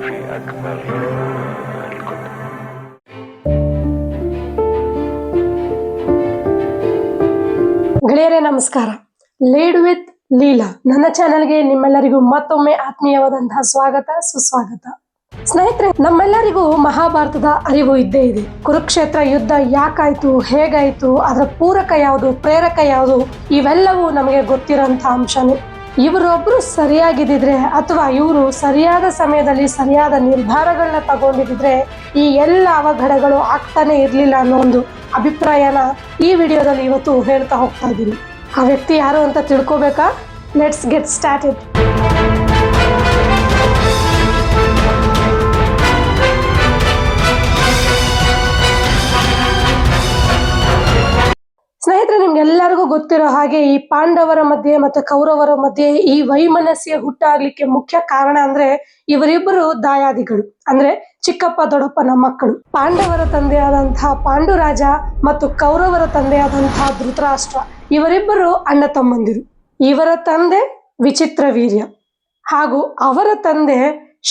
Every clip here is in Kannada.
في أكبر الكتب. ಗೆಳೆಯರೇ ನಮಸ್ಕಾರ. ಲೀಡ್ ವಿತ್ ಲೀಲಾ ನನ್ನ ಚಾನೆಲ್ಗೆ ನಿಮ್ಮೆಲ್ಲರಿಗೂ ಮತ್ತೊಮ್ಮೆ ಆತ್ಮೀಯವಾದಂತಹ ಸ್ವಾಗತ ಸುಸ್ವಾಗತ. ಸ್ನೇಹಿತರೆ, ನಮ್ಮೆಲ್ಲರಿಗೂ ಮಹಾಭಾರತದ ಅರಿವು ಇದ್ದೇ ಇದೆ. ಕುರುಕ್ಷೇತ್ರ ಯುದ್ಧ ಯಾಕಾಯ್ತು, ಹೇಗಾಯ್ತು, ಅದರ ಪೂರಕ ಯಾವುದು, ಪ್ರೇರಕ ಯಾವುದು, ಇವೆಲ್ಲವೂ ನಮಗೆ ಗೊತ್ತಿರೋಂಥ ಅಂಶನೇ. ಇವರೊಬ್ರು ಸರಿಯಾಗಿದ್ದಿದ್ರೆ ಅಥವಾ ಇವರು ಸರಿಯಾದ ಸಮಯದಲ್ಲಿ ಸರಿಯಾದ ನಿರ್ಧಾರಗಳನ್ನ ತಗೊಂಡಿದ್ರೆ ಈ ಎಲ್ಲ ಅವಘಡಗಳು ಆಗ್ತಾನೆ ಇರ್ಲಿಲ್ಲ ಅನ್ನೋ ಒಂದು ಅಭಿಪ್ರಾಯನ ಈ ವಿಡಿಯೋದಲ್ಲಿ ಇವತ್ತು ಹೇಳ್ತಾ ಹೋಗ್ತಾ ಇದ್ದೀನಿ. ಆ ವ್ಯಕ್ತಿ ಯಾರು ಅಂತ ತಿಳ್ಕೊಬೇಕಾ? Let's get started. ಸ್ನೇಹಿತರೆ, ನಿಮ್ಗೆಲ್ಲರಿಗೂ ಗೊತ್ತಿರೋ ಹಾಗೆ ಈ ಪಾಂಡವರ ಮಧ್ಯೆ ಮತ್ತೆ ಕೌರವರ ಮಧ್ಯೆ ಈ ವೈಮನಸ್ಯ ಹುಟ್ಟಾಗ್ಲಿಕ್ಕೆ ಮುಖ್ಯ ಕಾರಣ ಅಂದ್ರೆ ಇವರಿಬ್ಬರು ದಾಯಾದಿಗಳು, ಅಂದ್ರೆ ಚಿಕ್ಕಪ್ಪ ದೊಡ್ಡಪ್ಪನ ಮಕ್ಕಳು. ಪಾಂಡವರ ತಂದೆಯಾದಂತಹ ಪಾಂಡುರಾಜ ಮತ್ತು ಕೌರವರ ತಂದೆಯಾದಂತಹ ಧೃತರಾಷ್ಟ್ರ, ಇವರಿಬ್ಬರು ಅಣ್ಣ ತಮ್ಮಂದಿರು. ಇವರ ತಂದೆ ವಿಚಿತ್ರ ವೀರ್ಯ ಹಾಗೂ ಅವರ ತಂದೆ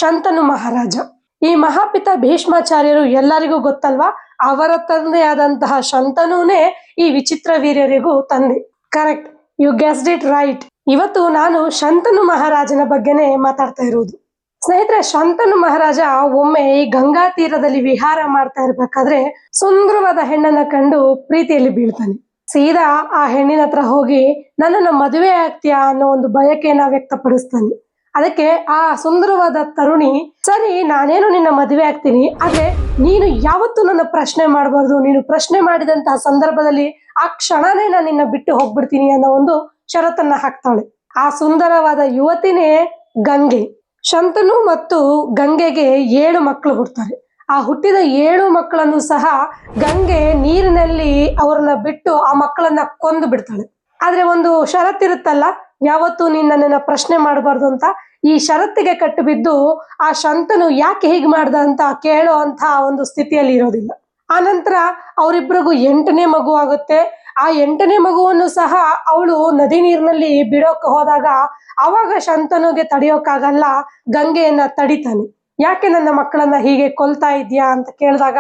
ಶಂತನು ಮಹಾರಾಜ. ಈ ಮಹಾಪಿತ ಭೀಷ್ಮಾಚಾರ್ಯರು ಎಲ್ಲರಿಗೂ ಗೊತ್ತಲ್ವಾ? ಅವರ ತಂದೆಯಾದಂತಹ ಶಂತನುನೇ ಈ ವಿಚಿತ್ರ ವೀರ್ಯರಿಗೂ ತಂದೆ. Correct, you guessed it right. ಇವತ್ತು ನಾನು ಶಂತನು ಮಹಾರಾಜನ ಬಗ್ಗೆನೇ ಮಾತಾಡ್ತಾ ಇರೋದು. ಸ್ನೇಹಿತರೆ, ಶಂತನು ಮಹಾರಾಜ ಒಮ್ಮೆ ಈ ಗಂಗಾ ತೀರದಲ್ಲಿ ವಿಹಾರ ಮಾಡ್ತಾ ಇರ್ಬೇಕಾದ್ರೆ ಸುಂದರವಾದ ಹೆಣ್ಣನ್ನ ಕಂಡು ಪ್ರೀತಿಯಲ್ಲಿ ಬೀಳ್ತಾನೆ. ಸೀದಾ ಆ ಹೆಣ್ಣಿನ ಹತ್ರ ಹೋಗಿ ನನ್ನನ್ನು ಮದುವೆ ಆಗ್ತೀಯಾ ಅನ್ನೋ ಒಂದು ಬಯಕೆಯನ್ನ ವ್ಯಕ್ತಪಡಿಸ್ತಾನೆ. ಅದಕ್ಕೆ ಆ ಸುಂದರವಾದ ತರುಣಿ, ಸರಿ ನಾನೇನು ನಿನ್ನ ಮದುವೆ ಆಗ್ತೀನಿ, ಆದ್ರೆ ನೀನು ಯಾವತ್ತೂ ನನ್ನ ಪ್ರಶ್ನೆ ಮಾಡಬಾರ್ದು, ನೀನು ಪ್ರಶ್ನೆ ಮಾಡಿದಂತಹ ಸಂದರ್ಭದಲ್ಲಿ ಆ ಕ್ಷಣನೇ ನಾನು ನಿನ್ನ ಬಿಟ್ಟು ಹೋಗ್ಬಿಡ್ತೀನಿ ಅನ್ನೋ ಒಂದು ಷರತ್ತನ್ನ ಹಾಕ್ತಾಳೆ. ಆ ಸುಂದರವಾದ ಯುವತಿನೇ ಗಂಗೆ. ಶಂತನು ಮತ್ತು ಗಂಗೆಗೆ 7 ಮಕ್ಕಳು ಹುಡ್ತಾರೆ. ಆ ಹುಟ್ಟಿದ 7 ಮಕ್ಕಳನ್ನು ಸಹ ಗಂಗೆ ನೀರಿನಲ್ಲಿ ಅವ್ರನ್ನ ಬಿಟ್ಟು ಆ ಮಕ್ಕಳನ್ನ ಕೊಂದು ಬಿಡ್ತಾಳೆ. ಆದ್ರೆ ಒಂದು ಷರತ್ತಿರುತ್ತಲ್ಲ, ಯಾವತ್ತೂ ನೀನ್ ನನ್ನನ್ನ ಪ್ರಶ್ನೆ ಮಾಡಬಾರ್ದು ಅಂತ. ಈ ಷರತ್ತಿಗೆ ಕಟ್ಟು ಬಿದ್ದು ಆ ಶಂತನು ಯಾಕೆ ಹೀಗೆ ಮಾಡ್ದ ಅಂತ ಕೇಳೋ ಅಂತ ಒಂದು ಸ್ಥಿತಿಯಲ್ಲಿ ಇರೋದಿಲ್ಲ. ಆ ನಂತರ ಅವರಿಬ್ಬರಿಗೂ 8ನೇ ಮಗು ಆಗುತ್ತೆ. ಆ 8ನೇ ಮಗುವನ್ನು ಸಹ ಅವಳು ನದಿ ನೀರಿನಲ್ಲಿ ಬಿಡೋಕೆ ಹೋದಾಗ ಅವಾಗ ಶಂತನುಗೆ ತಡೆಯೋಕ್ಕಾಗಲ್ಲ, ಗಂಗೆಯನ್ನ ತಡಿತಾನೆ. ಯಾಕೆ ನನ್ನ ಮಕ್ಕಳನ್ನ ಹೀಗೆ ಕೊಲ್ತಾ ಇದ್ಯಾ ಅಂತ ಕೇಳಿದಾಗ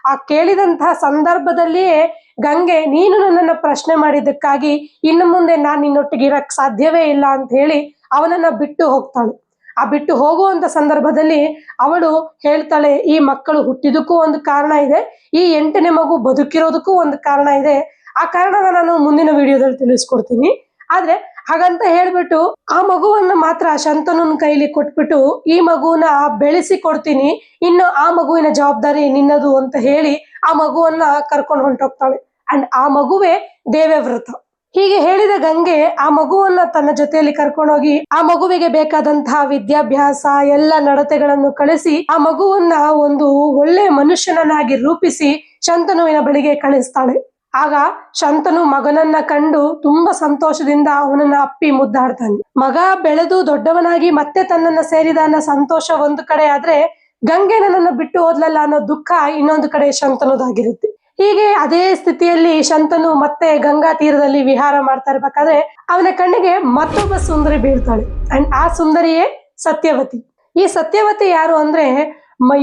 ಆ ಕೇಳಿದಂತಹ ಸಂದರ್ಭದಲ್ಲಿಯೇ ಗಂಗೆ, ನೀನು ನನ್ನನ್ನ ಪ್ರಶ್ನೆ ಮಾಡಿದ್ದಕ್ಕಾಗಿ ಇನ್ನು ಮುಂದೆ ನಾನು ನಿನ್ನೊಟ್ಟಿಗೆ ಇರಕ್ ಸಾಧ್ಯವೇ ಇಲ್ಲ ಅಂತ ಹೇಳಿ ಅವನನ್ನ ಬಿಟ್ಟು ಹೋಗ್ತಾಳೆ. ಆ ಬಿಟ್ಟು ಹೋಗುವಂತ ಸಂದರ್ಭದಲ್ಲಿ ಅವಳು ಹೇಳ್ತಾಳೆ, ಈ ಮಕ್ಕಳು ಹುಟ್ಟಿದಕ್ಕೂ ಒಂದು ಕಾರಣ ಇದೆ, ಈ 8ನೇ ಮಗು ಬದುಕಿರೋದಕ್ಕೂ ಒಂದು ಕಾರಣ ಇದೆ. ಆ ಕಾರಣನ ನಾನು ಮುಂದಿನ ವಿಡಿಯೋದಲ್ಲಿ ತಿಳಿಸ್ಕೊಡ್ತೀನಿ. ಆದ್ರೆ ಹಾಗಂತ ಹೇಳ್ಬಿಟ್ಟು ಆ ಮಗುವನ್ನ ಮಾತ್ರ ಶಂತನುನ್ ಕೈಲಿ ಕೊಟ್ಬಿಟ್ಟು ಈ ಮಗುವನ್ನ ಬೆಳೆಸಿ ಕೊಡ್ತೀನಿ, ಇನ್ನು ಆ ಮಗುವಿನ ಜವಾಬ್ದಾರಿ ನಿನ್ನದು ಅಂತ ಹೇಳಿ ಆ ಮಗುವನ್ನ ಕರ್ಕೊಂಡು ಹೊಂಟೋಗ್ತಾಳೆ. ಅಂಡ್ ಆ ಮಗುವೇ ದೇವವ್ರತ. ಹೀಗೆ ಹೇಳಿದ ಗಂಗೆ ಆ ಮಗುವನ್ನ ತನ್ನ ಜೊತೆಯಲ್ಲಿ ಕರ್ಕೊಂಡೋಗಿ ಆ ಮಗುವಿಗೆ ಬೇಕಾದಂತಹ ವಿದ್ಯಾಭ್ಯಾಸ ಎಲ್ಲ ನಡತೆಗಳನ್ನು ಕಳಿಸಿ ಆ ಮಗುವನ್ನ ಒಂದು ಒಳ್ಳೆ ಮನುಷ್ಯನನ್ನಾಗಿ ರೂಪಿಸಿ ಶಂತನುವಿನ ಬಳಿಗೆ ಕಳಿಸ್ತಾಳೆ. ಆಗ ಶಂತನು ಮಗನನ್ನ ಕಂಡು ತುಂಬಾ ಸಂತೋಷದಿಂದ ಅವನನ್ನ ಅಪ್ಪಿ ಮುದ್ದಾಡ್ತಾನೆ. ಮಗ ಬೆಳೆದು ದೊಡ್ಡವನಾಗಿ ಮತ್ತೆ ತನ್ನನ್ನ ಸೇರಿದ ಅನ್ನೋ ಸಂತೋಷ ಒಂದು ಕಡೆ ಆದ್ರೆ, ಗಂಗೆ ನನ್ನನ್ನ ಬಿಟ್ಟು ಹೋದ್ಲಲ್ಲ ಅನ್ನೋ ದುಃಖ ಇನ್ನೊಂದು ಕಡೆ ಶಂತನುದಾಗಿರುತ್ತೆ. ಹೀಗೆ ಅದೇ ಸ್ಥಿತಿಯಲ್ಲಿ ಶಂತನು ಮತ್ತೆ ಗಂಗಾ ತೀರದಲ್ಲಿ ವಿಹಾರ ಮಾಡ್ತಾ ಇರ್ಬೇಕಾದ್ರೆ ಅವನ ಕಣ್ಣಿಗೆ ಮತ್ತೊಬ್ಬ ಸುಂದರಿ ಬೀಳ್ತಾಳೆ. ಅಂಡ್ ಆ ಸುಂದರಿಯೇ ಸತ್ಯವತಿ. ಈ ಸತ್ಯವತಿ ಯಾರು ಅಂದ್ರೆ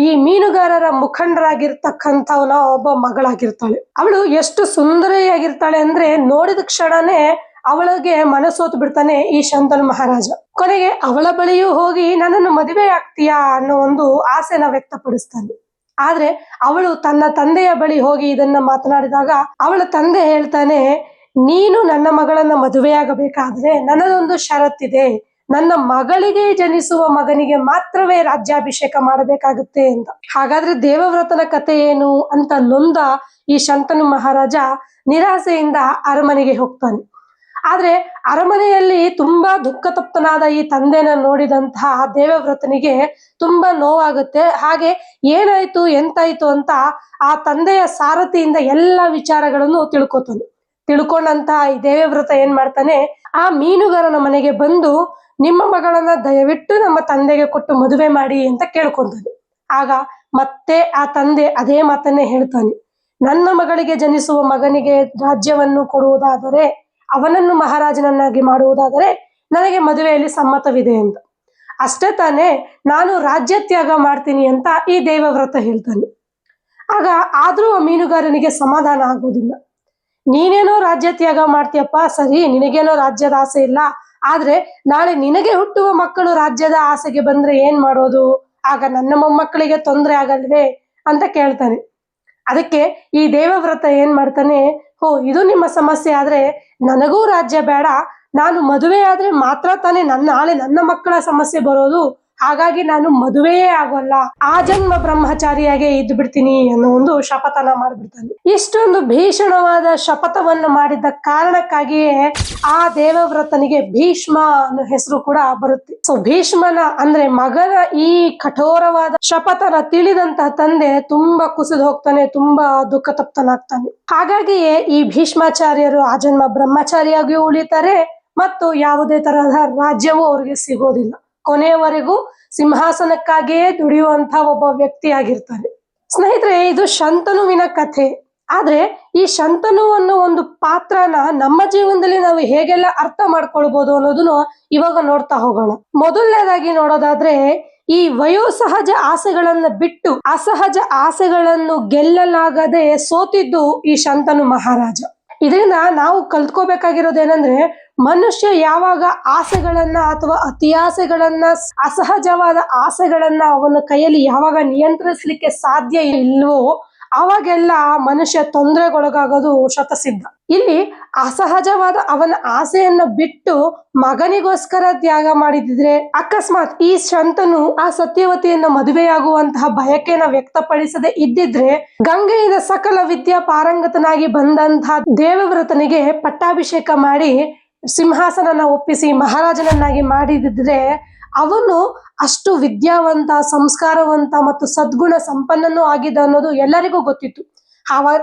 ಈ ಮೀನುಗಾರರ ಮುಖಂಡರಾಗಿರ್ತಕ್ಕಂಥವನ ಒಬ್ಬ ಮಗಳಾಗಿರ್ತಾಳೆ. ಅವಳು ಎಷ್ಟು ಸುಂದರಿಯಾಗಿರ್ತಾಳೆ ಅಂದ್ರೆ ನೋಡಿದ ಕ್ಷಣನೇ ಅವಳಿಗೆ ಮನಸೋತು ಬಿಡ್ತಾನೆ ಈ ಶಂತನು ಮಹಾರಾಜ. ಕೊನೆಗೆ ಅವಳ ಬಳಿಯೂ ಹೋಗಿ ನನ್ನನ್ನು ಮದುವೆ ಆಗ್ತೀಯಾ ಅನ್ನೋ ಒಂದು ಆಸೆನ ವ್ಯಕ್ತಪಡಿಸ್ತಾನೆ. ಆದ್ರೆ ಅವಳು ತನ್ನ ತಂದೆಯ ಬಳಿ ಹೋಗಿ ಇದನ್ನ ಮಾತನಾಡಿದಾಗ ಅವಳ ತಂದೆ ಹೇಳ್ತಾನೆ, ನೀನು ನನ್ನ ಮಗಳನ್ನ ಮದುವೆಯಾಗಬೇಕಾದ್ರೆ ನನ್ನದೊಂದು ಷರತ್ತಿದೆ, ನನ್ನ ಮಗಳಿಗೆ ಜನಿಸುವ ಮಗನಿಗೆ ಮಾತ್ರವೇ ರಾಜ್ಯಾಭಿಷೇಕ ಮಾಡಬೇಕಾಗುತ್ತೆ ಅಂತ. ಹಾಗಾದ್ರೆ ದೇವವ್ರತನ ಕಥೆ ಏನು ಅಂತ ನೊಂದ ಈ ಶಂತನು ಮಹಾರಾಜ ನಿರಾಸೆಯಿಂದ ಅರಮನೆಗೆ ಹೋಗ್ತಾನೆ. ಆದ್ರೆ ಅರಮನೆಯಲ್ಲಿ ತುಂಬಾ ದುಃಖತಪ್ತನಾದ ಈ ತಂದೆನ ನೋಡಿದಂತಹ ದೇವವ್ರತನಿಗೆ ತುಂಬಾ ನೋವಾಗುತ್ತೆ. ಹಾಗೆ ಏನಾಯ್ತು ಎಂತಾಯ್ತು ಅಂತ ಆ ತಂದೆಯ ಸಾರಥಿಯಿಂದ ಎಲ್ಲ ವಿಚಾರಗಳನ್ನು ತಿಳ್ಕೊಂಡಂತ ಈ ದೇವವ್ರತ ಏನ್ ಮಾಡ್ತಾನೆ, ಆ ಮೀನುಗಾರನ ಮನೆಗೆ ಬಂದು ನಿಮ್ಮ ಮಗಳನ್ನ ದಯವಿಟ್ಟು ನಮ್ಮ ತಂದೆಗೆ ಕೊಟ್ಟು ಮದುವೆ ಮಾಡಿ ಅಂತ ಕೇಳ್ಕೊಂತಾನೆ. ಆಗ ಮತ್ತೆ ಆ ತಂದೆ ಅದೇ ಮಾತನ್ನೇ ಹೇಳ್ತಾನೆ, ನನ್ನ ಮಗಳಿಗೆ ಜನಿಸುವ ಮಗನಿಗೆ ರಾಜ್ಯವನ್ನು ಕೊಡುವುದಾದರೆ, ಅವನನ್ನು ಮಹಾರಾಜನನ್ನಾಗಿ ಮಾಡುವುದಾದರೆ ನನಗೆ ಮದುವೆಯಲ್ಲಿ ಸಮ್ಮತವಿದೆ ಅಂತ. ಅಷ್ಟೇ ತಾನೇ ನಾನು ರಾಜ್ಯ ತ್ಯಾಗ ಮಾಡ್ತೀನಿ ಅಂತ ಈ ದೇವವ್ರತ ಹೇಳ್ತಾನೆ. ಆಗ ಆದ್ರೂ ಆ ಮೀನುಗಾರನಿಗೆ ಸಮಾಧಾನ ಆಗೋದಿಲ್ಲ. ನೀನೇನೋ ರಾಜ್ಯ ತ್ಯಾಗ ಮಾಡ್ತೀಯಪ್ಪ, ಸರಿ, ನಿನಗೇನೋ ರಾಜ್ಯದ ಆಸೆ ಇಲ್ಲ, ಆದ್ರೆ ನಾಳೆ ನಿನಗೆ ಹುಟ್ಟುವ ಮಕ್ಕಳು ರಾಜ್ಯದ ಆಸೆಗೆ ಬಂದ್ರೆ ಏನ್ ಮಾಡೋದು? ಆಗ ನನ್ನ ಮೊಮ್ಮಕ್ಕಳಿಗೆ ತೊಂದರೆ ಆಗಲ್ವೇ ಅಂತ ಕೇಳ್ತಾನೆ. ಅದಕ್ಕೆ ಈ ದೇವವ್ರತ ಏನ್ ಮಾಡ್ತಾನೆ, ಇದು ನಿಮ್ಮ ಸಮಸ್ಯೆ ಆದ್ರೆ ನನಗೂ ರಾಜ್ಯ ಬೇಡ, ನಾನು ಮದುವೆ ಆದ್ರೆ ಮಾತ್ರ ತಾನೇ ನಾಳೆ ನನ್ನ ಮಕ್ಕಳ ಸಮಸ್ಯೆ ಬರೋದು, ಹಾಗಾಗಿ ನಾನು ಮದುವೆಯೇ ಆಗೋಲ್ಲ, ಆ ಜನ್ಮ ಬ್ರಹ್ಮಚಾರಿಯಾಗೆ ಇದ್ದು ಬಿಡ್ತೀನಿ ಅನ್ನೋ ಒಂದು ಶಪಥನ ಮಾಡ್ಬಿಡ್ತಾನೆ. ಇಷ್ಟೊಂದು ಭೀಷಣವಾದ ಶಪಥವನ್ನು ಮಾಡಿದ ಕಾರಣಕ್ಕಾಗಿಯೇ ಆ ದೇವವ್ರತನಿಗೆ ಭೀಷ್ಮ ಅನ್ನೋ ಹೆಸರು ಕೂಡ ಬರುತ್ತೆ. ಸೊ ಭೀಷ್ಮನ ಅಂದ್ರೆ ಮಗನ ಈ ಕಠೋರವಾದ ಶಪಥನ ತಿಳಿದಂತಹ ತಂದೆ ತುಂಬಾ ಕುಸಿದು ಹೋಗ್ತಾನೆ, ತುಂಬಾ ದುಃಖ ತಪ್ತನಾಗ್ತಾನೆ. ಹಾಗಾಗಿಯೇ ಈ ಭೀಷ್ಮಾಚಾರ್ಯರು ಆಜನ್ಮ ಬ್ರಹ್ಮಚಾರಿಯಾಗಿಯೂ ಉಳಿತಾರೆ ಮತ್ತು ಯಾವುದೇ ತರಹದ ರಾಜ್ಯವೂ ಅವ್ರಿಗೆ ಸಿಗೋದಿಲ್ಲ. ಕೊನೆಯವರೆಗೂ ಸಿಂಹಾಸನಕ್ಕಾಗಿಯೇ ದುಡಿಯುವಂತ ಒಬ್ಬ ವ್ಯಕ್ತಿಯಾಗಿರ್ತಾರೆ. ಸ್ನೇಹಿತರೆ, ಇದು ಶಂತನುವಿನ ಕಥೆ. ಆದ್ರೆ ಈ ಶಂತನು ಅನ್ನೋ ಒಂದು ಪಾತ್ರನ ನಮ್ಮ ಜೀವನದಲ್ಲಿ ನಾವು ಹೇಗೆಲ್ಲ ಅರ್ಥ ಮಾಡ್ಕೊಳ್ಬಹುದು ಅನ್ನೋದನ್ನು ಇವಾಗ ನೋಡ್ತಾ ಹೋಗೋಣ. ಮೊದಲನೇದಾಗಿ ನೋಡೋದಾದ್ರೆ, ಈ ವಯೋಸಹಜ ಆಸೆಗಳನ್ನ ಬಿಟ್ಟು ಅಸಹಜ ಆಸೆಗಳನ್ನು ಗೆಲ್ಲಲಾಗದೆ ಸೋತಿದ್ದು ಈ ಶಂತನು ಮಹಾರಾಜ. ಇದರಿಂದ ನಾವು ಕಲ್ತ್ಕೋಬೇಕಾಗಿರೋದೇನಂದ್ರೆ, ಮನುಷ್ಯ ಯಾವಾಗ ಆಸೆಗಳನ್ನ ಅಥವಾ ಅತಿಯಾಸೆಗಳನ್ನ, ಅಸಹಜವಾದ ಆಸೆಗಳನ್ನ ಅವನ ಕೈಯಲ್ಲಿ ಯಾವಾಗ ನಿಯಂತ್ರಿಸಲಿಕ್ಕೆ ಸಾಧ್ಯ ಇಲ್ವೋ ಅವಾಗೆಲ್ಲ ಮನುಷ್ಯ ತೊಂದರೆಗೊಳಗಾಗೋದು ಶತಸಿದ್ಧ. ಇಲ್ಲಿ ಅಸಹಜವಾದ ಅವನ ಆಸೆಯನ್ನ ಬಿಟ್ಟು ಮಗನಿಗೋಸ್ಕರ ತ್ಯಾಗ ಮಾಡಿದ್ರೆ, ಅಕಸ್ಮಾತ್ ಈ ಶಂತನು ಆ ಸತ್ಯವತಿಯನ್ನ ಮದುವೆಯಾಗುವಂತಹ ಬಯಕೆನ ವ್ಯಕ್ತಪಡಿಸದೆ ಇದ್ದಿದ್ರೆ, ಗಂಗೆಯಿಂದ ಸಕಲ ವಿದ್ಯಾ ಪಾರಂಗತನಾಗಿ ಬಂದಂತಹ ದೇವವ್ರತನಿಗೆ ಪಟ್ಟಾಭಿಷೇಕ ಮಾಡಿ ಸಿಂಹಾಸನನ ಒಪ್ಪಿಸಿ ಮಹಾರಾಜನನ್ನಾಗಿ ಮಾಡಿದಿದ್ರೆ ಅವನು ಅಷ್ಟು ವಿದ್ಯಾವಂತ, ಸಂಸ್ಕಾರವಂತ ಮತ್ತು ಸದ್ಗುಣ ಸಂಪನ್ನನೂ ಆಗಿದ್ದ ಅನ್ನೋದು ಎಲ್ಲರಿಗೂ ಗೊತ್ತಿತ್ತು.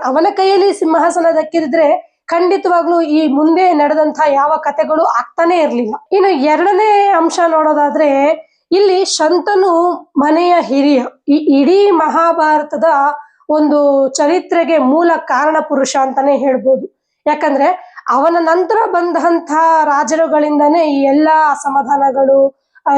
ಅವನ ಕೈಯಲ್ಲಿ ಸಿಂಹಾಸನ ದಕ್ಕಿದ್ರೆ ಖಂಡಿತವಾಗ್ಲೂ ಈ ಮುಂದೆ ನಡೆದಂತಹ ಯಾವ ಕಥೆಗಳು ಆಗ್ತಾನೆ ಇರ್ಲಿಲ್ಲ. ಇನ್ನು ಎರಡನೇ ಅಂಶ ನೋಡೋದಾದ್ರೆ, ಇಲ್ಲಿ ಶಂತನು ಮನೆಯ ಹಿರಿಯ. ಈ ಇಡೀ ಮಹಾಭಾರತದ ಒಂದು ಚರಿತ್ರೆಗೆ ಮೂಲ ಕಾರಣ ಪುರುಷ ಅಂತಾನೆ ಹೇಳ್ಬೋದು. ಯಾಕಂದ್ರೆ ಅವನ ನಂತರ ಬಂದಂತಹ ರಾಜರುಗಳಿಂದಾನೇ ಈ ಎಲ್ಲಾ ಅಸಮಾಧಾನಗಳು,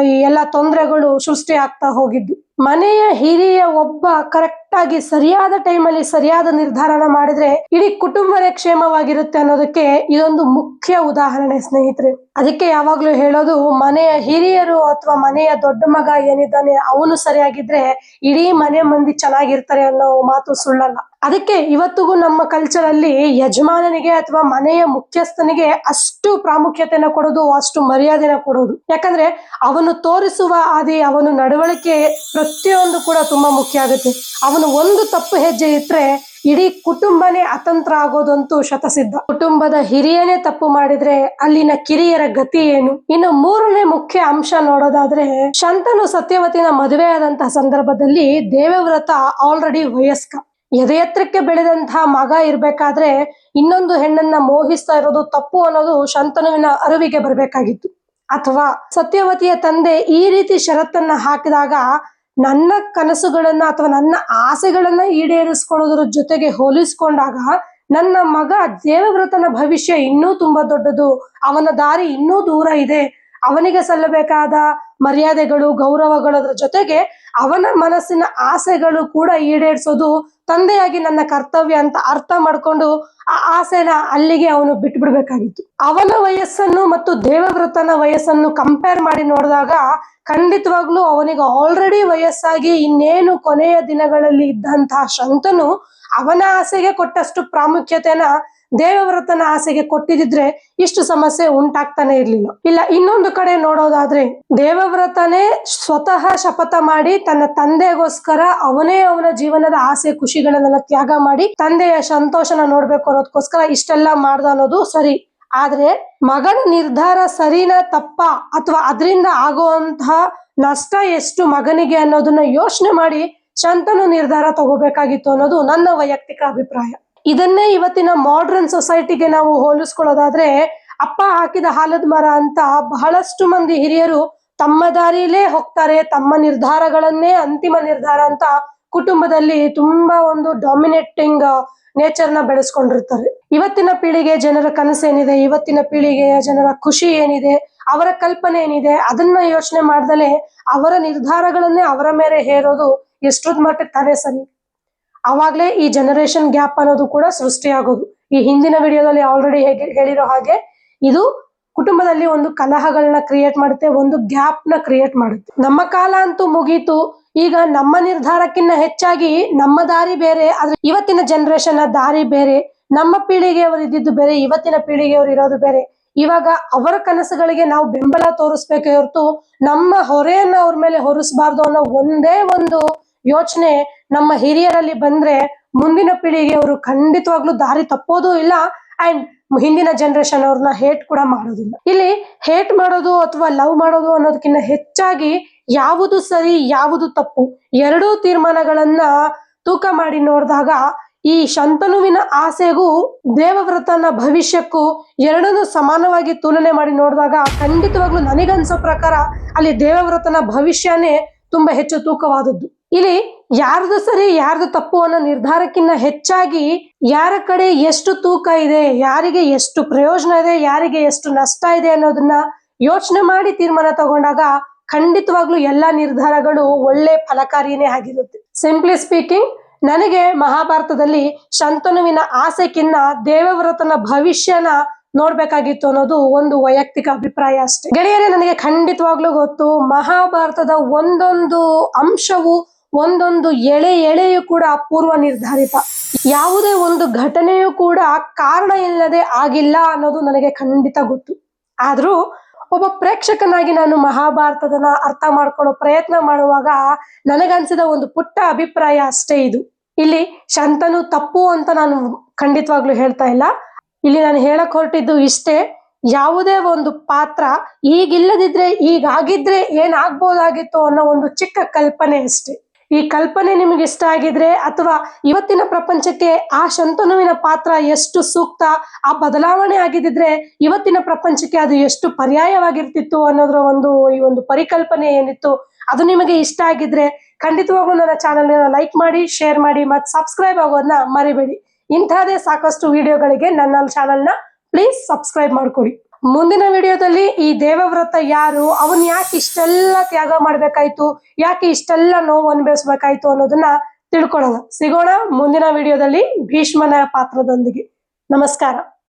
ಈ ಎಲ್ಲ ತೊಂದರೆಗಳು ಸೃಷ್ಟಿ ಆಗ್ತಾ ಹೋಗಿದ್ದು. ಮನೆಯ ಹಿರಿಯ ಒಬ್ಬ ಕರೆಕ್ಟ್ ಆಗಿ ಸರಿಯಾದ ಟೈಮಲ್ಲಿ ಸರಿಯಾದ ನಿರ್ಧಾರನ ಮಾಡಿದ್ರೆ ಇಡೀ ಕುಟುಂಬನೇ ಕ್ಷೇಮವಾಗಿರುತ್ತೆ ಅನ್ನೋದಕ್ಕೆ ಇದೊಂದು ಮುಖ್ಯ ಉದಾಹರಣೆ ಸ್ನೇಹಿತರೆ. ಅದಕ್ಕೆ ಯಾವಾಗ್ಲೂ ಹೇಳೋದು, ಮನೆಯ ಹಿರಿಯರು ಅಥವಾ ಮನೆಯ ದೊಡ್ಡ ಮಗ ಏನಿದ್ದಾನೆ ಅವನು ಸರಿಯಾಗಿದ್ರೆ ಇಡೀ ಮನೆ ಮಂದಿ ಚೆನ್ನಾಗಿರ್ತಾರೆ ಅನ್ನೋ ಮಾತು ಸುಳ್ಳಲ್ಲ. ಅದಕ್ಕೆ ಇವತ್ತಿಗೂ ನಮ್ಮ ಕಲ್ಚರ್ ಅಲ್ಲಿ ಯಜಮಾನನಿಗೆ ಅಥವಾ ಮನೆಯ ಮುಖ್ಯಸ್ಥನಿಗೆ ಅಷ್ಟು ಪ್ರಾಮುಖ್ಯತೆನ ಕೊಡೋದು, ಅಷ್ಟು ಮರ್ಯಾದೆನ ಕೊಡೋದು. ಯಾಕಂದ್ರೆ ಅವನು ತೋರಿಸುವ ಹಾದಿ, ಅವನು ನಡವಳಿಕೆ ಪ್ರತಿಯೊಂದು ಕೂಡ ತುಂಬಾ ಮುಖ್ಯ ಆಗುತ್ತೆ. ಅವನು ಒಂದು ತಪ್ಪು ಹೆಜ್ಜೆ ಇಟ್ರೆ ಇಡೀ ಕುಟುಂಬನೇ ಅತಂತ್ರ ಆಗೋದಂತೂ ಶತಸಿದ್ಧ. ಕುಟುಂಬದ ಹಿರಿಯನೇ ತಪ್ಪು ಮಾಡಿದ್ರೆ ಅಲ್ಲಿನ ಕಿರಿಯರ ಗತಿ ಏನು? ಇನ್ನು ಮೂರನೇ ಮುಖ್ಯ ಅಂಶ ನೋಡೋದಾದ್ರೆ, ಶಂತನು ಸತ್ಯವತಿನ ಮದುವೆ ಆದಂತಹ ಸಂದರ್ಭದಲ್ಲಿ ದೇವವ್ರತ ಆಲ್ರೆಡಿ ವಯಸ್ಕ. ಎದೆಯತ್ರಕ್ಕೆ ಬೆಳೆದಂತಹ ಮಗ ಇರ್ಬೇಕಾದ್ರೆ ಇನ್ನೊಂದು ಹೆಣ್ಣನ್ನ ಮೋಹಿಸ್ತಾ ಇರೋದು ತಪ್ಪು ಅನ್ನೋದು ಶಂತನುವಿನ ಅರಿವಿಗೆ ಬರ್ಬೇಕಾಗಿತ್ತು. ಅಥವಾ ಸತ್ಯವತಿಯ ತಂದೆ ಈ ರೀತಿ ಷರತ್ತನ್ನ ಹಾಕಿದಾಗ ನನ್ನ ಕನಸುಗಳನ್ನ ಅಥವಾ ನನ್ನ ಆಸೆಗಳನ್ನ ಈಡೇರಿಸ್ಕೊಳ್ಳೋದ್ರ ಜೊತೆಗೆ ಹೋಲಿಸ್ಕೊಂಡಾಗ ನನ್ನ ಮಗ ದೇವವ್ರತನ ಭವಿಷ್ಯ ಇನ್ನೂ ತುಂಬಾ ದೊಡ್ಡದು, ಅವನ ದಾರಿ ಇನ್ನೂ ದೂರ ಇದೆ, ಅವನಿಗೆ ಸಲ್ಲಬೇಕಾದ ಮರ್ಯಾದೆಗಳು, ಗೌರವಗಳದ್ರ ಜೊತೆಗೆ ಅವನ ಮನಸ್ಸಿನ ಆಸೆಗಳು ಕೂಡ ಈಡೇರಿಸೋದು ತಂದೆಯಾಗಿ ನನ್ನ ಕರ್ತವ್ಯ ಅಂತ ಅರ್ಥ ಮಾಡ್ಕೊಂಡು ಆ ಆಸೆನ ಅಲ್ಲಿಗೆ ಅವನು ಬಿಟ್ಬಿಡ್ಬೇಕಾಗಿತ್ತು. ಅವನ ವಯಸ್ಸನ್ನು ಮತ್ತು ದೇವವ್ರತನ ವಯಸ್ಸನ್ನು ಕಂಪೇರ್ ಮಾಡಿ ನೋಡಿದಾಗ ಖಂಡಿತವಾಗ್ಲೂ ಅವನಿಗೆ ಆಲ್ರೆಡಿ ವಯಸ್ಸಾಗಿ ಇನ್ನೇನು ಕೊನೆಯ ದಿನಗಳಲ್ಲಿ ಇದ್ದಂತಹ ಶಂತನು ಅವನ ಆಸೆಗೆ ಕೊಟ್ಟಷ್ಟು ಪ್ರಾಮುಖ್ಯತೆನ ದೇವವ್ರತನ ಆಸೆಗೆ ಕೊಟ್ಟಿದ್ರೆ ಇಷ್ಟು ಸಮಸ್ಯೆ ಉಂಟಾಗ್ತಾನೆ ಇರ್ಲಿಲ್ಲ. ಇಲ್ಲ, ಇನ್ನೊಂದು ಕಡೆ ನೋಡೋದಾದ್ರೆ, ದೇವವ್ರತನೇ ಸ್ವತಃ ಶಪಥ ಮಾಡಿ ತನ್ನ ತಂದೆಗೋಸ್ಕರ ಅವನೇ ಅವನ ಜೀವನದ ಆಸೆ ಖುಷಿಗಳನ್ನೆಲ್ಲ ತ್ಯಾಗ ಮಾಡಿ ತಂದೆಯ ಸಂತೋಷನ ನೋಡ್ಬೇಕು ಅನ್ನೋದಕ್ಕೋಸ್ಕರ ಇಷ್ಟೆಲ್ಲ ಮಾಡ್ದ ಅನ್ನೋದು ಸರಿ. ಆದ್ರೆ ಮಗನ ನಿರ್ಧಾರ ಸರಿನಾ ತಪ್ಪ ಅಥವಾ ಅದರಿಂದ ಆಗುವಂತಹ ನಷ್ಟ ಎಷ್ಟು ಮಗನಿಗೆ ಅನ್ನೋದನ್ನ ಯೋಚನೆ ಮಾಡಿ ಶಂತನು ನಿರ್ಧಾರ ತಗೋಬೇಕಾಗಿತ್ತು ಅನ್ನೋದು ನನ್ನ ವೈಯಕ್ತಿಕ ಅಭಿಪ್ರಾಯ. ಇದನ್ನೇ ಇವತ್ತಿನ ಮಾಡರ್ನ್ ಸೊಸೈಟಿಗೆ ನಾವು ಹೋಲಿಸ್ಕೊಳ್ಳೋದಾದ್ರೆ, ಅಪ್ಪ ಹಾಕಿದ ಹಾಲದ ಮರ ಅಂತ ಬಹಳಷ್ಟು ಮಂದಿ ಹಿರಿಯರು ತಮ್ಮ ದಾರಿಯಲ್ಲೇ ಹೋಗ್ತಾರೆ, ತಮ್ಮ ನಿರ್ಧಾರಗಳನ್ನೇ ಅಂತಿಮ ನಿರ್ಧಾರ ಅಂತ ಕುಟುಂಬದಲ್ಲಿ ತುಂಬಾ ಒಂದು ಡಾಮಿನೇಟಿಂಗ್ ನೇಚರ್ನ ಬೆಳೆಸ್ಕೊಂಡಿರ್ತಾರೆ. ಇವತ್ತಿನ ಪೀಳಿಗೆ ಜನರ ಕನಸೇನಿದೆ, ಇವತ್ತಿನ ಪೀಳಿಗೆಯ ಜನರ ಖುಷಿ ಏನಿದೆ ಅವರ ಕಲ್ಪನೆ ಏನಿದೆ ಅದನ್ನ ಯೋಚನೆ ಮಾಡ್ದಲೆ ಅವರ ನಿರ್ಧಾರಗಳನ್ನೇ ಅವರ ಮೇಲೆ ಹೇರೋದು ಎಷ್ಟೊಂದ್ ಮಟ್ಟಕ್ಕೆ ತಾನೇ ಸರಿ. ಅವಾಗ್ಲೇ ಈ ಜನರೇಷನ್ ಗ್ಯಾಪ್ ಅನ್ನೋದು ಕೂಡ ಸೃಷ್ಟಿಯಾಗೋದು. ಈ ಹಿಂದಿನ ವಿಡಿಯೋದಲ್ಲಿ ಆಲ್ರೆಡಿ ಹೇಳಿರೋ ಹಾಗೆ ಇದು ಕುಟುಂಬದಲ್ಲಿ ಒಂದು ಕಲಹಗಳನ್ನ ಕ್ರಿಯೇಟ್ ಮಾಡುತ್ತೆ, ಒಂದು ಗ್ಯಾಪ್ ನ ಕ್ರಿಯೇಟ್ ಮಾಡುತ್ತೆ. ನಮ್ಮ ಕಾಲ ಅಂತೂ ಮುಗೀತು, ಈಗ ನಮ್ಮ ನಿರ್ಧಾರಕ್ಕಿಂತ ಹೆಚ್ಚಾಗಿ ನಮ್ಮ ದಾರಿ ಬೇರೆ, ಆದ್ರೆ ಇವತ್ತಿನ ಜನರೇಷನ್ ದಾರಿ ಬೇರೆ. ನಮ್ಮ ಪೀಳಿಗೆಯವರು ಇದ್ದಿದ್ದು ಬೇರೆ, ಇವತ್ತಿನ ಪೀಳಿಗೆಯವರು ಇರೋದು ಬೇರೆ. ಇವಾಗ ಅವರ ಕನಸುಗಳಿಗೆ ನಾವು ಬೆಂಬಲ ತೋರಿಸ್ಬೇಕೇ ಹೊರತು ನಮ್ಮ ಹೊರೆಯನ್ನ ಅವ್ರ ಮೇಲೆ ಹೊರಿಸಬಾರ್ದು ಅನ್ನೋ ಒಂದೇ ಒಂದು ಯೋಚನೆ ನಮ್ಮ ಹಿರಿಯರಲ್ಲಿ ಬಂದ್ರೆ ಮುಂದಿನ ಪೀಳಿಗೆಯವರು ಖಂಡಿತವಾಗ್ಲೂ ದಾರಿ ತಪ್ಪೋದು ಇಲ್ಲ, ಅಂಡ್ ಹಿಂದಿನ ಜನರೇಷನ್ ಅವ್ರನ್ನ ಹೇಟ್ ಕೂಡ ಮಾಡೋದಿಲ್ಲ. ಇಲ್ಲಿ ಹೇಟ್ ಮಾಡೋದು ಅಥವಾ ಲವ್ ಮಾಡೋದು ಅನ್ನೋದಕ್ಕಿಂತ ಹೆಚ್ಚಾಗಿ ಯಾವುದು ಸರಿ ಯಾವುದು ತಪ್ಪು ಎರಡೂ ತೀರ್ಮಾನಗಳನ್ನ ತೂಕ ಮಾಡಿ ನೋಡಿದಾಗ ಈ ಶಂತನುವಿನ ಆಸೆಗೂ ದೇವವ್ರತನ ಭವಿಷ್ಯಕ್ಕೂ ಎರಡನ್ನೂ ಸಮಾನವಾಗಿ ತುಲನೆ ಮಾಡಿ ನೋಡಿದಾಗ ಖಂಡಿತವಾಗ್ಲೂ ನನಗನ್ಸೋ ಪ್ರಕಾರ ಅಲ್ಲಿ ದೇವವ್ರತನ ಭವಿಷ್ಯನೇ ತುಂಬಾ ಹೆಚ್ಚು ತೂಕವಾದದ್ದು. ಇಲ್ಲಿ ಯಾರ್ದು ಸರಿ ಯಾರ್ದು ತಪ್ಪು ಅನ್ನೋ ನಿರ್ಧಾರಕ್ಕಿಂತ ಹೆಚ್ಚಾಗಿ ಯಾರ ಕಡೆ ಎಷ್ಟು ತೂಕ ಇದೆ, ಯಾರಿಗೆ ಎಷ್ಟು ಪ್ರಯೋಜನ ಇದೆ, ಯಾರಿಗೆ ಎಷ್ಟು ನಷ್ಟ ಇದೆ ಅನ್ನೋದನ್ನ ಯೋಚನೆ ಮಾಡಿ ತೀರ್ಮಾನ ತಗೊಂಡಾಗ ಖಂಡಿತವಾಗ್ಲೂ ಎಲ್ಲಾ ನಿರ್ಧಾರಗಳು ಒಳ್ಳೆ ಫಲಕಾರಿಯೇ ಆಗಿರುತ್ತೆ. ಸಿಂಪ್ಲಿ ಸ್ಪೀಕಿಂಗ್, ನನಗೆ ಮಹಾಭಾರತದಲ್ಲಿ ಶಂತನುವಿನ ಆಸೆಕಿನ್ನ ದೇವವ್ರತನ ಭವಿಷ್ಯನ ನೋಡ್ಬೇಕಾಗಿತ್ತು ಅನ್ನೋದು ಒಂದು ವೈಯಕ್ತಿಕ ಅಭಿಪ್ರಾಯ ಅಷ್ಟೇ. ಗೆಳೆಯರೇ, ನನಗೆ ಖಂಡಿತವಾಗ್ಲೂ ಗೊತ್ತು ಮಹಾಭಾರತದ ಒಂದೊಂದು ಅಂಶವು ಒಂದೊಂದು ಎಳೆಯು ಕೂಡ ಪೂರ್ವ ನಿರ್ಧಾರಿತ. ಯಾವುದೇ ಒಂದು ಘಟನೆಯೂ ಕೂಡ ಕಾರಣ ಇಲ್ಲದೆ ಆಗಿಲ್ಲ ಅನ್ನೋದು ನನಗೆ ಖಂಡಿತ ಗೊತ್ತು. ಆದ್ರೂ ಒಬ್ಬ ಪ್ರೇಕ್ಷಕನಾಗಿ ನಾನು ಮಹಾಭಾರತದನ್ನ ಅರ್ಥ ಮಾಡ್ಕೊಳ್ಳೋ ಪ್ರಯತ್ನ ಮಾಡುವಾಗ ನನಗನ್ಸಿದ ಒಂದು ಪುಟ್ಟ ಅಭಿಪ್ರಾಯ ಅಷ್ಟೇ ಇದು. ಇಲ್ಲಿ ಶಂತನು ತಪ್ಪು ಅಂತ ನಾನು ಖಂಡಿತವಾಗ್ಲೂ ಹೇಳ್ತಾ ಇಲ್ಲ. ಇಲ್ಲಿ ನಾನು ಹೇಳಕ್ ಹೊರಟಿದ್ದು ಇಷ್ಟೇ, ಯಾವುದೇ ಒಂದು ಪಾತ್ರ ಈಗಿಲ್ಲದಿದ್ರೆ ಈಗಾಗಿದ್ರೆ ಏನಾಗ್ಬೋದಾಗಿತ್ತು ಅನ್ನೋ ಒಂದು ಚಿಕ್ಕ ಕಲ್ಪನೆ ಅಷ್ಟೇ. ಈ ಕಲ್ಪನೆ ನಿಮಗೆ ಇಷ್ಟ ಆಗಿದ್ರೆ ಅಥವಾ ಇವತ್ತಿನ ಪ್ರಪಂಚಕ್ಕೆ ಆ ಶಂತನುವಿನ ಪಾತ್ರ ಎಷ್ಟು ಸೂಕ್ತ, ಆ ಬದಲಾವಣೆ ಆಗಿದ್ರೆ ಇವತ್ತಿನ ಪ್ರಪಂಚಕ್ಕೆ ಅದು ಎಷ್ಟು ಪರ್ಯಾಯವಾಗಿರ್ತಿತ್ತು ಅನ್ನೋದ್ರ ಈ ಒಂದು ಪರಿಕಲ್ಪನೆ ಏನಿತ್ತು ಅದು ನಿಮಗೆ ಇಷ್ಟ ಆಗಿದ್ರೆ ಖಂಡಿತವಾಗ್ಲೂ ನನ್ನ ಚಾನಲ್ ಲೈಕ್ ಮಾಡಿ, ಶೇರ್ ಮಾಡಿ ಮತ್ತು ಸಬ್ಸ್ಕ್ರೈಬ್ ಆಗೋದನ್ನ ಮರಿಬೇಡಿ. ಇಂತಹದೇ ಸಾಕಷ್ಟು ವಿಡಿಯೋಗಳಿಗೆ ನನ್ನ ಚಾನಲ್ನ ಪ್ಲೀಸ್ ಸಬ್ಸ್ಕ್ರೈಬ್ ಮಾಡ್ಕೊಡಿ. ಮುಂದಿನ ವಿಡಿಯೋದಲ್ಲಿ ಈ ದೇವವ್ರತ ಯಾರು, ಅವನ್ ಯಾಕೆ ಇಷ್ಟೆಲ್ಲ ತ್ಯಾಗ ಮಾಡ್ಬೇಕಾಯ್ತು, ಯಾಕೆ ಇಷ್ಟೆಲ್ಲ ನೋವು ಅನುಭವಿಸ್ಬೇಕಾಯ್ತು ಅನ್ನೋದನ್ನ ತಿಳ್ಕೊಳ್ಳೋಣ. ಸಿಗೋಣ ಮುಂದಿನ ವಿಡಿಯೋದಲ್ಲಿ ಭೀಷ್ಮನ ಪಾತ್ರದೊಂದಿಗೆ. ನಮಸ್ಕಾರ.